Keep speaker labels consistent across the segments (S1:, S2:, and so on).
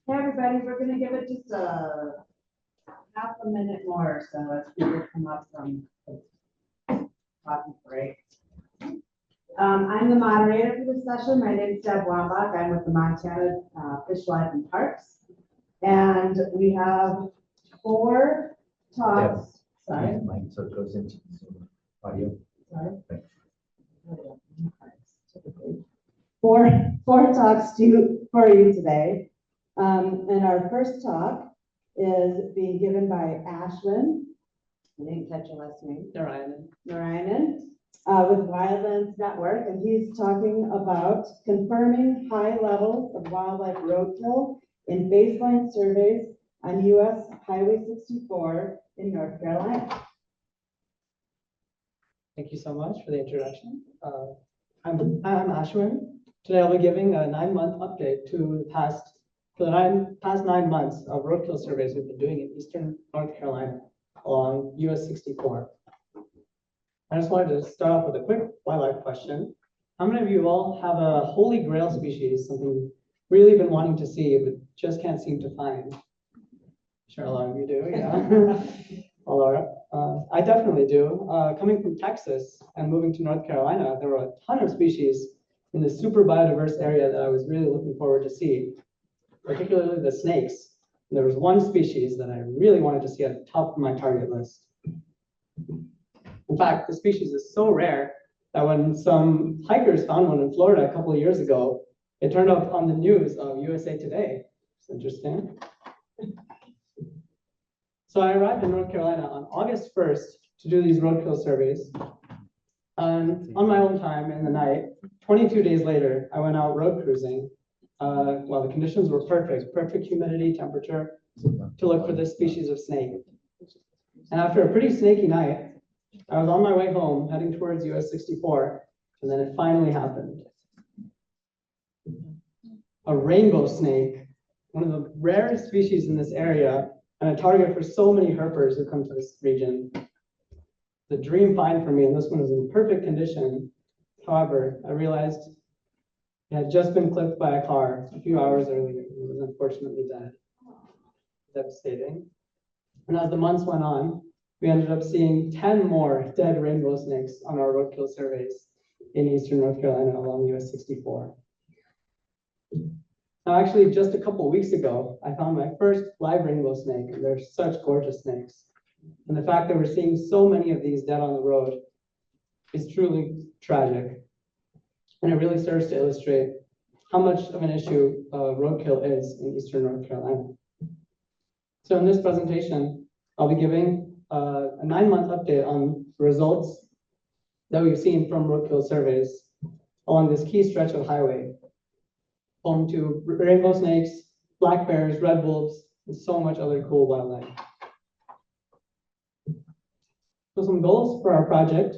S1: Hey everybody, we're gonna give it just a half a minute more, so as people come up from coffee break. I'm the moderator for this session. My name is Deb Wambach. I'm with the Montana Fish, Life, and Parks. And we have 4 talks. Sorry.
S2: So it goes into audio.
S1: Sorry.
S2: Thanks.
S1: Four talks for you today. And our first talk is being given by Ashwin. I didn't catch your last name. Narayanan, with Wildlands Network, and he's talking about confirming high levels of wildlife roadkill in baseline surveys on US Highway 64 in North Carolina.
S3: Thank you so much for the introduction. I'm Ashwin. Today I'll be giving a 9-month update to the past 9 months of roadkill surveys we've been doing in eastern North Carolina along US 64. I just wanted to start off with a quick wildlife question. How many of you all have a holy grail species, something you've really been wanting to see but just can't seem to find? Sure, a lot of you do, yeah. Laura, I definitely do. Coming from Texas and moving to North Carolina, there were a ton of species in this super biodiverse area that I was really looking forward to see, particularly the snakes. And there was one species that I really wanted to see at the top of my target list. In fact, the species is so rare that when some hikers found one in Florida a couple of years ago, it turned up on the news of USA Today. It's interesting. So I arrived in North Carolina on August 1st to do these roadkill surveys. And on my own time in the night, 22 days later, I went out road cruising while the conditions were perfect humidity, temperature, to look for this species of snake. And after a pretty snaky night, I was on my way home heading towards US 64, and then it finally happened. A rainbow snake, one of the rarest species in this area, and a target for so many herpers who come to this region. The dream find for me, and this one was in perfect condition. However, I realized it had just been clipped by a car a few hours earlier. It was unfortunately dead. Devastating. And as the months went on, we ended up seeing 10 more dead rainbow snakes on our roadkill surveys in eastern North Carolina along US 64. Now, actually, just a couple of weeks ago, I found my first live rainbow snake, and they're such gorgeous snakes. And the fact that we're seeing so many of these dead on the road is truly tragic. And it really serves to illustrate how much of an issue roadkill is in eastern North Carolina. So in this presentation, I'll be giving a 9-month update on results that we've seen from roadkill surveys along this key stretch of highway, home to rainbow snakes, black bears, red wolves, and so much other cool wildlife. So some goals for our project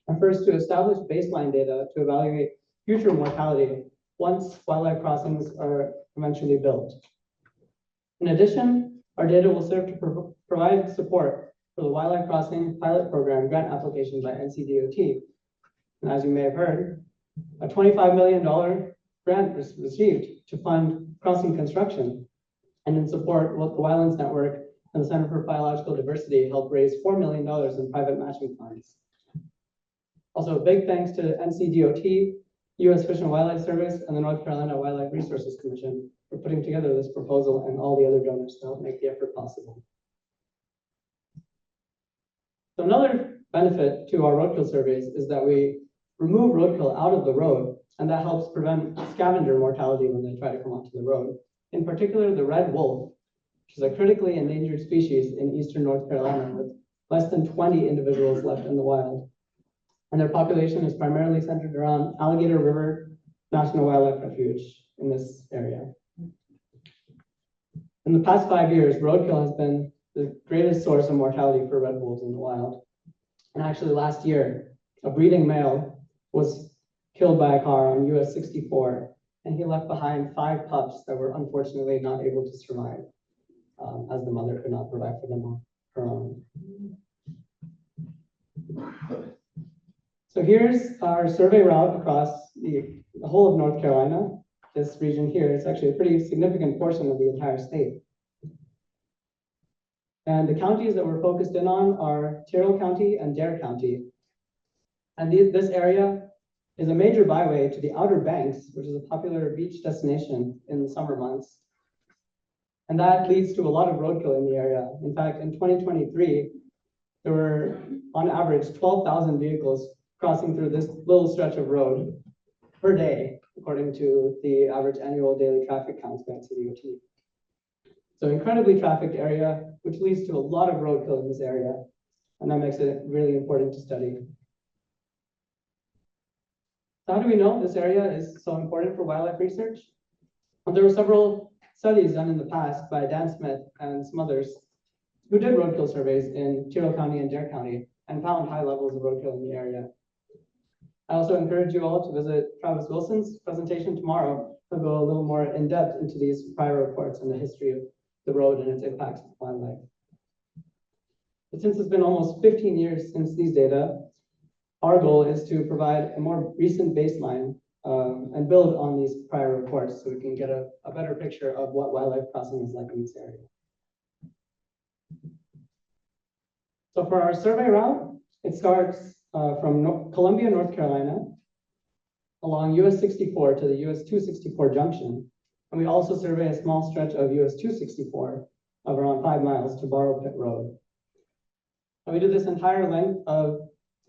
S3: are first to establish baseline data to evaluate future mortality once wildlife crossings are eventually built. In addition, our data will serve to provide support for the Wildlife Crossing Pilot Program grant application by NCDOT. And as you may have heard, a $25 million grant was received to fund crossing construction, and in support, the Wildlands Network and the Center for Biological Diversity helped raise $4 million in private matching funds. Also, a big thanks to NCDOT, U.S. Fish and Wildlife Service, and the North Carolina Wildlife Resources Commission for putting together this proposal and all the other donors to help make the effort possible. So another benefit to our roadkill surveys is that we remove roadkill out of the road, and that helps prevent scavenger mortality when they try to come onto the road. In particular, the red wolf, which is a critically endangered species in eastern North Carolina with less than 20 individuals left in the wild. And their population is primarily centered around Alligator River National Wildlife Refuge in this area. In the past 5 years, roadkill has been the greatest source of mortality for red wolves in the wild. And actually last year, a breeding male was killed by a car on US 64, and he left behind 5 pups that were unfortunately not able to survive, as the mother could not provide for them on her own. So here's our survey route across the whole of North Carolina. this region here, it's actually a pretty significant portion of the entire state. And the counties that we're focused in on are Tyrrell County and Dare County. And this area is a major byway to the Outer Banks, which is a popular beach destination in the summer months. And that leads to a lot of roadkill in the area. In fact, in 2023, there were on average 12,000 vehicles crossing through this little stretch of road per day, according to the average annual daily traffic counts by ICOET. So incredibly trafficked area, which leads to a lot of roadkill in this area. And that makes it really important to study. So how do we know this area is so important for wildlife research? Well, there were several studies done in the past by Dan Smith and some others who did roadkill surveys in Tyrrell County and Dare County and found high levels of roadkill in the area. I also encourage you all to visit Travis Wilson's presentation tomorrow. He'll go a little more in depth into these prior reports and the history of the road and its impacts on wildlife. But since it's been almost 15 years since these data, our goal is to provide a more recent baseline and build on these prior reports so we can get a better picture of what wildlife crossing is like in this area. So for our survey route, it starts from Columbia, North Carolina, along US 64 to the US 264 junction. And we also survey a small stretch of US 264 of around 5 miles to Borrow Pit Road. And we do this entire length of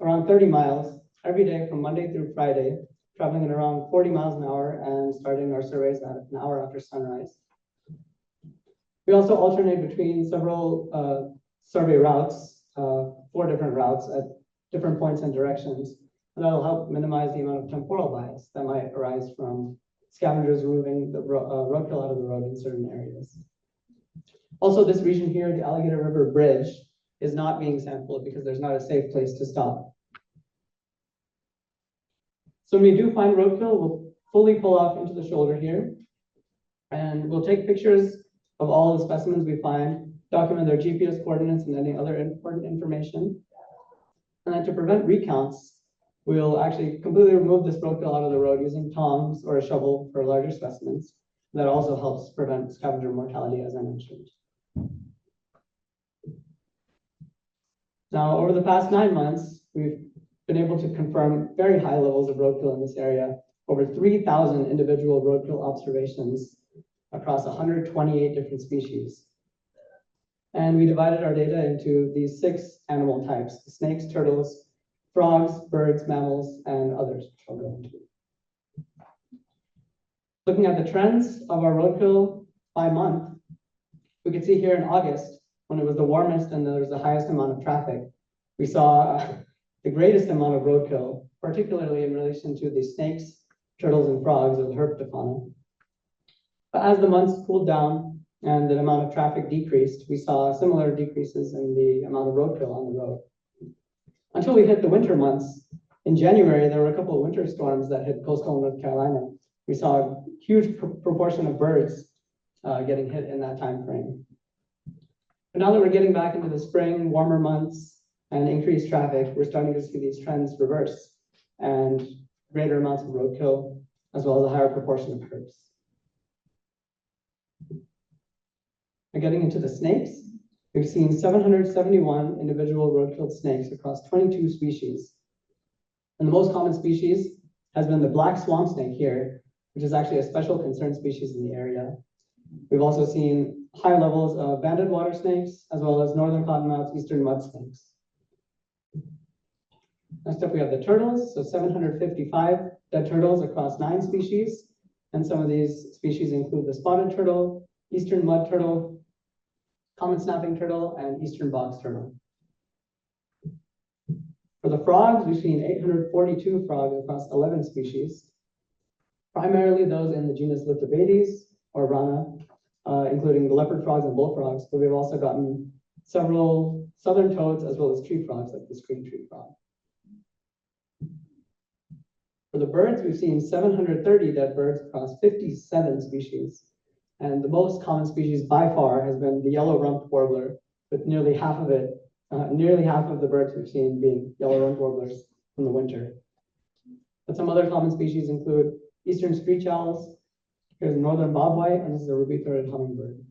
S3: around 30 miles every day from Monday through Friday, traveling at around 40 miles an hour and starting our surveys at an hour after sunrise. We also alternate between several survey routes, 4 different routes at different points and directions. And that'll help minimize the amount of temporal bias that might arise from scavengers removing the roadkill out of the road in certain areas. Also, this region here, the Alligator River Bridge, is not being sampled because there's not a safe place to stop. So when we do find roadkill, we'll fully pull off into the shoulder here, and we'll take pictures of all the specimens we find, document their GPS coordinates and any other important information. And then to prevent recounts, we'll actually completely remove this roadkill out of the road using tongs or a shovel for larger specimens. That also helps prevent scavenger mortality, as I mentioned. Now, over the past 9 months, we've been able to confirm very high levels of roadkill in this area, over 3,000 individual roadkill observations across 128 different species. And we divided our data into these 6 animal types: snakes, turtles, frogs, birds, mammals, and others, which I'll go into. Looking at the trends of our roadkill by month, we could see here in August, when it was the warmest and there was the highest amount of traffic, we saw the greatest amount of roadkill, particularly in relation to the snakes, turtles, and frogs, or the herpetofauna. But as the months cooled down and the amount of traffic decreased, we saw similar decreases in the amount of roadkill on the road. Until we hit the winter months. In January, there were a couple of winter storms that hit coastal North Carolina. We saw a huge proportion of birds getting hit in that time frame. But now that we're getting back into the spring, warmer months, and increased traffic, we're starting to see these trends reverse and greater amounts of roadkill, as well as a higher proportion of herps. And getting into the snakes, we've seen 771 individual road-killed snakes across 22 species. And the most common species has been the black swamp snake here, which is actually a special concern species in the area. We've also seen high levels of banded water snakes, as well as northern cottonmouth eastern mud snakes. Next up, we have the turtles. So 755 dead turtles across 9 species. And some of these species include the spotted turtle, eastern mud turtle, common snapping turtle, and eastern box turtle. For the frogs, we've seen 842 frogs across 11 species, primarily those in the genus Lithobates or Rana, including the leopard frogs and bullfrogs, but we've also gotten several southern toads as well as tree frogs like the screen tree frog. For the birds, we've seen 730 dead birds across 57 species. And the most common species by far has been the yellow-rumped warbler, with nearly half of the birds we've seen being yellow-rumped warblers from the winter. But some other common species include eastern screech owls, Here's northern bobwhite, and this is a ruby-throated hummingbird.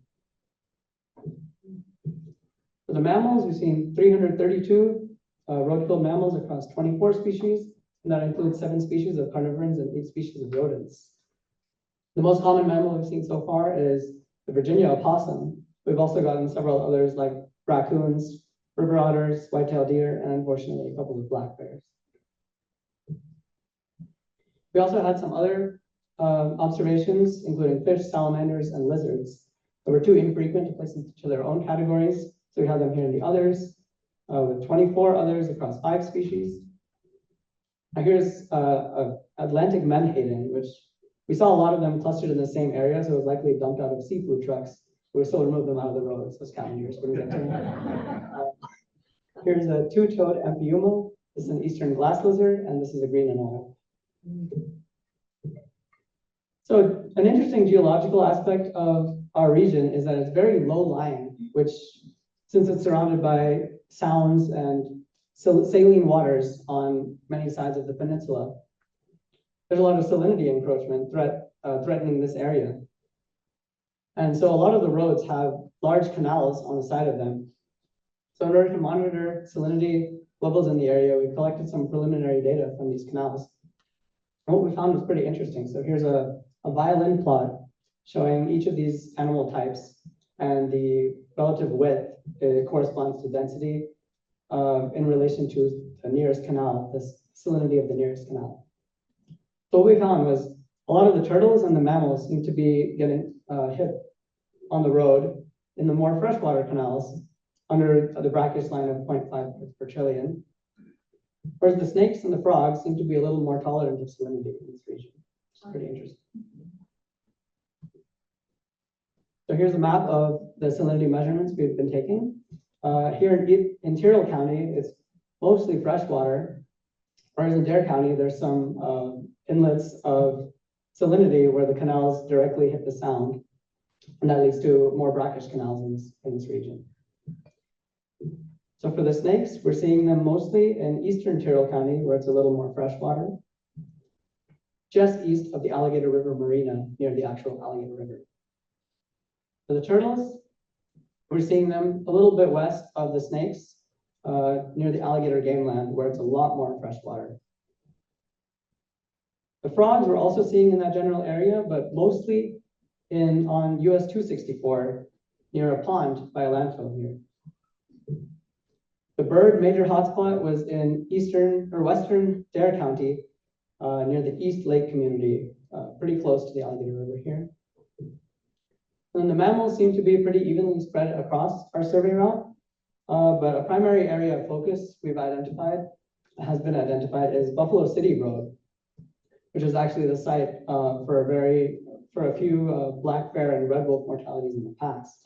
S3: For the mammals, we've seen 332 roadkill mammals across 24 species, and that includes 7 species of carnivores and 8 species of rodents. The most common mammal we've seen so far is the Virginia opossum. We've also gotten several others like raccoons, river otters, white-tailed deer, and unfortunately a couple of black bears. We also had some other observations, including fish, salamanders, and lizards. They were too infrequent to place into their own categories, so we have them here in the others, with 24 others across 5 species. Now here's Atlantic menhaden, which we saw a lot of them clustered in the same area, so it was likely dumped out of seafood trucks. We still removed them out of the road, so scavengers wouldn't get to them. Here's a 2-toed amphiuma. This is an eastern glass lizard, and this is a green anole. So an interesting geological aspect of our region is that it's very low-lying, which, since it's surrounded by sounds and saline waters on many sides of the peninsula, there's a lot of salinity encroachment threatening this area. And so a lot of the roads have large canals on the side of them. So in order to monitor salinity levels in the area, we collected some preliminary data from these canals. And what we found was pretty interesting. So here's a violin plot showing each of these animal types, and the relative width corresponds to density in relation to the nearest canal, the salinity of the nearest canal. So what we found was a lot of the turtles and the mammals seem to be getting hit on the road in the more freshwater canals under the brackish line of 0.5 parts per trillion, whereas the snakes and the frogs seem to be a little more tolerant of salinity in this region, which is pretty interesting. So here's a map of the salinity measurements we've been taking. Here in Tyrrell County, it's mostly freshwater, whereas in Dare County, there's some inlets of salinity where the canals directly hit the sound, and that leads to more brackish canals in this region. So for the snakes, we're seeing them mostly in eastern Tyrrell County, where it's a little more freshwater, just east of the Alligator River Marina, near the actual Alligator River. For the turtles, we're seeing them a little bit west of the snakes, near the Alligator Game Land, where it's a lot more freshwater. The frogs we're also seeing in that general area, but mostly on US 264, near a pond by a landfill here. The bird major hotspot was in western Dare County, near the East Lake community, pretty close to the Alligator River here. And the mammals seem to be pretty evenly spread across our survey route, but a primary area of focus has been identified is Buffalo City Road, which is actually the site for a few black bear and red wolf mortalities in the past.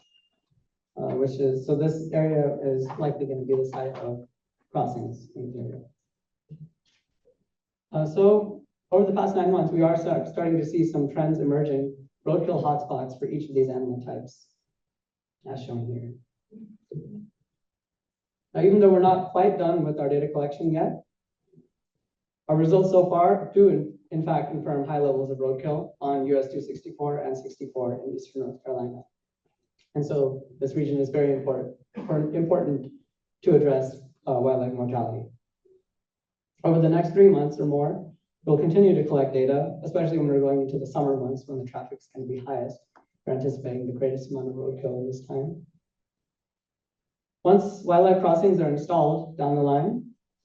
S3: So this area is likely going to be the site of crossings in the area. So over the past 9 months, we are starting to see some trends emerging, roadkill hotspots for each of these animal types, as shown here. Now, even though we're not quite done with our data collection yet, our results so far do in fact confirm high levels of roadkill on US 264 and 64 in eastern North Carolina. And so this region is very important to address wildlife mortality. Over the next 3 months or more, we'll continue to collect data, especially when we're going into the summer months when the traffic's going to be highest. We're anticipating the greatest amount of roadkill in this time. Once wildlife crossings are installed down the line,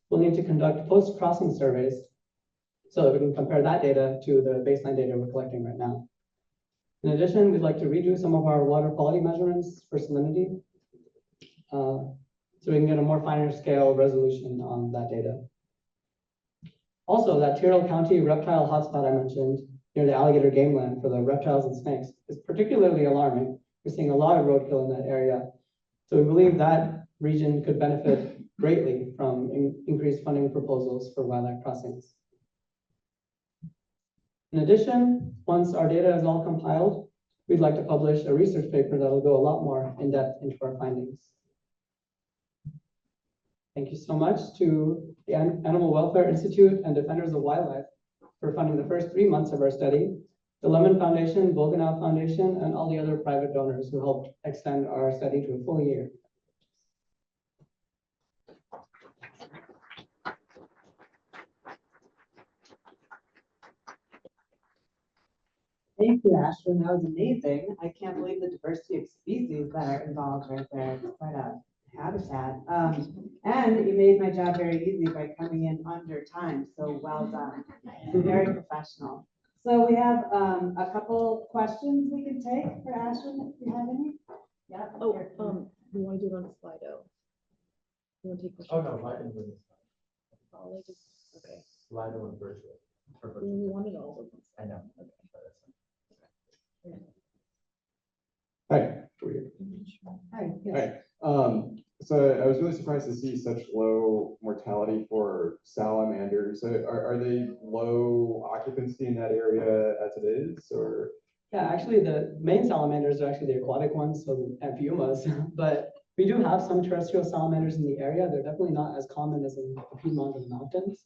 S3: we'll need to conduct post-crossing surveys so that we can compare that data to the baseline data we're collecting right now. In addition, we'd like to redo some of our water quality measurements for salinity, so we can get a more finer scale resolution on that data. Also, that Tyrrell County reptile hotspot I mentioned near the Alligator Game Land for the reptiles and snakes is particularly alarming. We're seeing a lot of roadkill in that area. So we believe that region could benefit greatly from increased funding proposals for wildlife crossings. In addition, once our data is all compiled, we'd like to publish a research paper that will go a lot more in depth into our findings. Thank you so much to the Animal Welfare Institute and Defenders of Wildlife for funding the first 3 months of our study. the Lemon Foundation, Volganov Foundation, and all the other private donors who helped extend our study to a full year.
S1: Thank you, Ashwin. That was amazing. I can't believe the diversity of species that are involved right there. It's quite a habitat. And you made my job very easy by coming in under time. So well done. Very professional. So we have a couple questions we can take for Ashwin, if you have any. Yeah.
S4: Oh, we want to do it on Slido. You want to take questions?
S2: Oh, no, Slido was
S4: Oh, like just- Okay.
S2: Slido and virtual.
S4: We want it all.
S2: I know.
S5: Hi.
S1: Hi.
S5: Hi. So I was really surprised to see such low mortality for salamanders. Are they low occupancy in that area as it is, or?
S3: Yeah, actually, the main salamanders are actually the aquatic ones, so the amphiumas. But we do have some terrestrial salamanders in the area. They're definitely not as common as in the Piedmont and the mountains.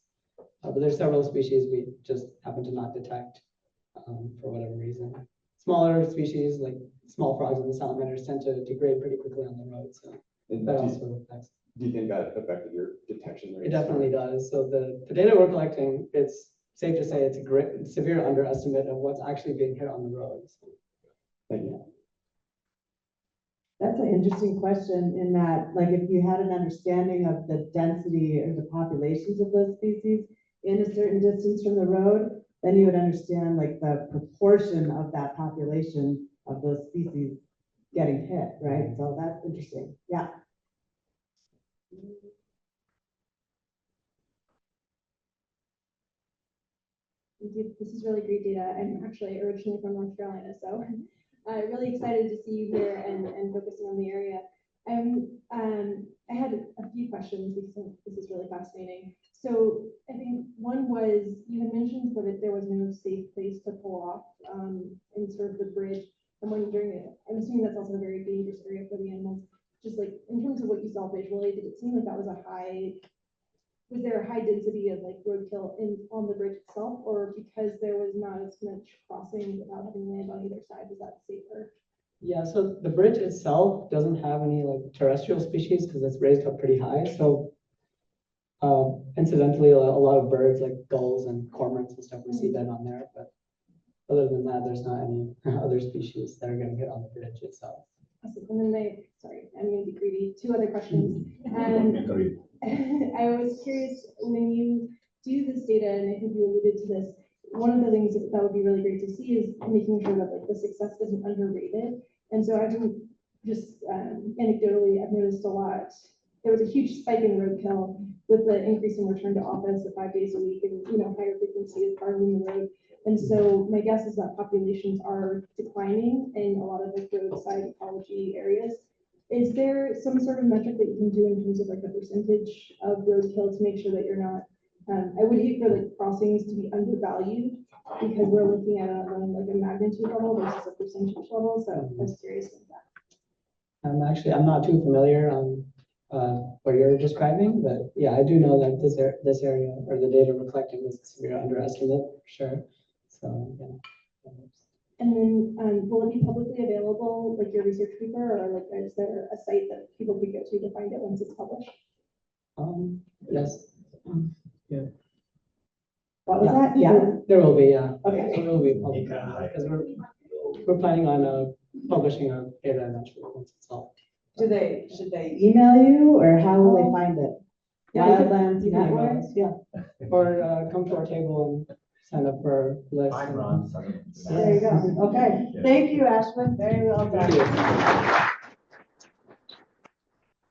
S3: But there's several species we just happen to not detect for whatever reason. Smaller species like small frogs and the salamanders tend to degrade pretty quickly on the road. So
S5: And
S3: that
S5: do
S3: also affects.
S5: you think that affected your detection rate?
S3: It definitely does. So the data we're collecting, it's safe to say it's a great severe underestimate of what's actually being hit on the road. So,
S5: Thank you.
S1: That's an interesting question in that, like, if you had an understanding of the density or the populations of those species in a certain distance from the road, then you would understand like the proportion of that population of those species getting hit, right? So that's interesting. Yeah.
S6: This is really great data. I'm actually originally from North Carolina, so really excited to see you here and focusing on the area. I had a few questions because this is really fascinating. So I think one was, you had mentioned that there was no safe place to pull off in sort of the bridge. I'm wondering, I'm assuming that's also a very dangerous area for the animals. Just like in terms of what you saw visually, did it seem like that was was there a high density of like roadkill on the bridge itself, or because there was not as much crossing without having land on either side, was that safer?
S3: yeah, so the bridge itself doesn't have any like terrestrial species because it's raised up pretty high. So incidentally, a lot of birds like gulls and cormorants and stuff we see that on there, but other than that, there's not any other species that are going to get on the bridge itself.
S6: Awesome. And then sorry, I'm going to be greedy. Two other questions. I was curious, when you do this data, and I think you alluded to this, one of the things that would be really great to see is making sure that like the success isn't underrated. And so I've been just anecdotally, I've noticed a lot. There was a huge spike in roadkill with the increase in return to office of 5 days a week and higher frequency of farming the road. And so my guess is that populations are declining in a lot of the roadside ecology areas. Is there some sort of metric that you can do in terms of like the percentage of roadkill to make sure that you're not, I would hate for like crossings to be undervalued because we're looking at on like a magnitude level versus a percentage level. So I was curious about that.
S3: I'm not too familiar on what you're describing, but yeah, I do know that this area or the data we're collecting is a severe underestimate for sure. So yeah.
S6: And then will it be publicly available, like your research paper, or like is there a site that people could go to find it once it's published?
S3: Yes.
S1: What was that? Yeah.
S3: There will be, yeah.
S1: Okay.
S3: There will be public because we're planning on publishing our data eventually once it's all.
S1: Should they email you or how will they find it? Wildlands
S3: You can email
S1: Network?
S3: us, yeah. Or come to our table and sign up for our list.
S2: I'm Ron Sutherland.
S1: There you go. Okay. Thank you, Ashwin. Very well done.
S3: Thank you.